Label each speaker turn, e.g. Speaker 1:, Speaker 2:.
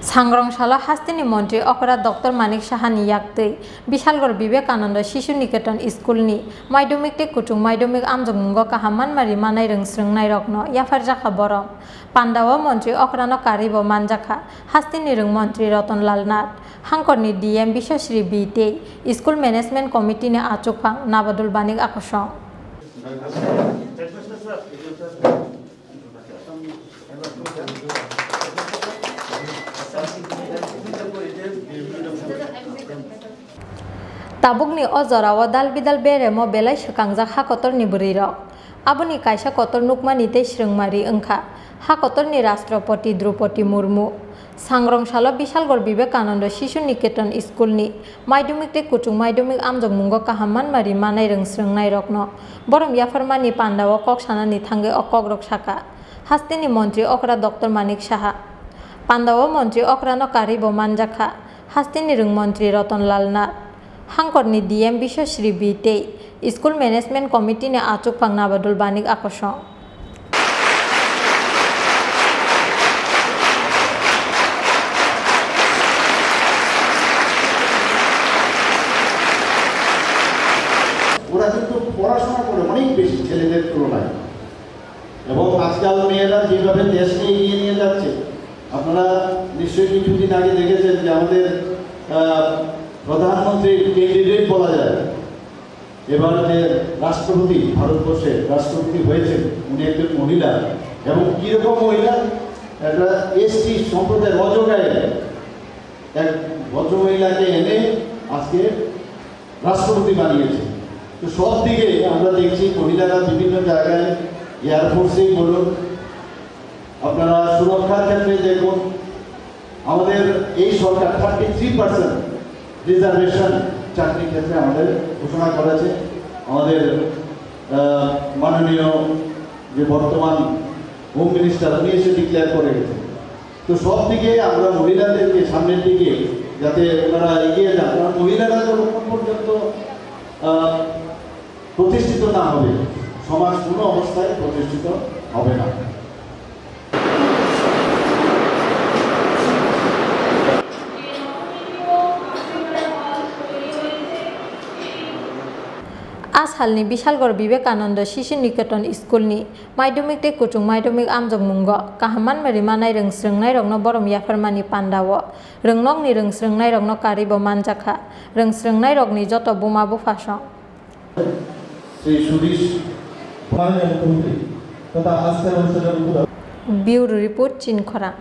Speaker 1: सांग्रंशाला हास्तिनी मंत्री अकरा डॉक्टर मानिक साहानि याक्तै विशालगढ़ विवेकानंद शिशु निकेतन स्कूलनि माध्यमिक ते कुटुं माध्यमिक आमजोंमुंगो काहामानमारि मानाय रोंस्रोंनाय रखनो याफार जाखा बरम पांडाव मंत्री अकरानो कारिबो मानजाखा हास्तिनि रों मंत्री रतनलाल नाथ हांकरनि डीएम विश्वश्री बीते स्कूल मैनेजमेंट कमिटिनि आचुकफां नाबादुल बानिक आकर्षण tabukni o jorao dal bidal beremo belai sekangjak ha kotorni bwrwirok aboni kaisa kotor nukmani tei srwngmari wngkha ha kotorni rashtrapati Draupadi Murmu सांग्रंशाला Vishalgarh Vivekananda शिशु निकेतन स्कूलनि माध्यमिक ते कुटुं माध्यमिक आमजोंमुंगो काहामानमारि मानाय रोंस्रोंनाय रखनो बरम याफारमानि पांडाव कक सानानि थांगे अकग्रक साका हास्तिनि मंत्री अकरा डॉक्टर मानिक साहा पांडाव मंत्री अकरानो कारिबो मानजाखा हास्तिनि रों मंत्री रतनलाल नाथ हांकरनि डीएम विश्वश्री बीते स्कूल मैनेजमेंट कमिटिनि आचुकफां नाबादुल बानिक आकर्षण
Speaker 2: ওরা কিন্তু পড়াশোনা করে অনেক বেশি ছেলেদের তুলনায় এবং আজকাল মেয়েরা যেভাবে দেশকে এগিয়ে নিয়ে যাচ্ছে আপনারা নিশ্চয়ই কিছুদিন আগে দেখেছেন যে আমাদের প্রধানমন্ত্রী ক্যান্ডিডেট বলা যায় এবার যে রাষ্ট্রপতি ভারতবর্ষের রাষ্ট্রপতি হয়েছেন উনি একজন মহিলা এবং কীরকম মহিলা একটা এসটি সম্প্রদায়ের অজগায় এক ভদ্রমহিলাকে এনে আজকে রাষ্ট্রপতি বানিয়েছে। তো সব দিকে আমরা দেখছি মহিলারা বিভিন্ন জায়গায় এয়ারফোর্সেই বলুন আপনারা সুরক্ষার ক্ষেত্রে দেখুন আমাদের এই সরকার 33% রিজার্ভেশন চাকরির ক্ষেত্রে আমাদের ঘোষণা করেছে আমাদের মাননীয় যে বর্তমান হোম মিনিস্টার উনি এসে ডিক্লেয়ার করে গেছেন। তো সব দিকে আমরা মহিলাদেরকে সামনের দিকে যাতে ওনারা এগিয়ে যান কারণ মহিলারা যতক্ষণ পর্যন্ত প্রতিষ্ঠিত না হবে সমাজ কোনো অবস্থায় প্রতিষ্ঠিত হবে না।
Speaker 1: आसालनि विशालगढ़ विवेकानंद शिशु निकेतन स्कूलनि माध्यमिक ते कुटुं माध्यमिक आमजोंमुंगो काहामानमारि मानाय रोंस्रोंनाय रखनो बरम याफारमानि पांडाव रोंनकनि रोंस्रोंनाय रखनो कारिबो मानजाखा रोंस्रोंनाय रखनि जत बुमा बुफासं ब्यूरो रिपोर्ट चिनखरा।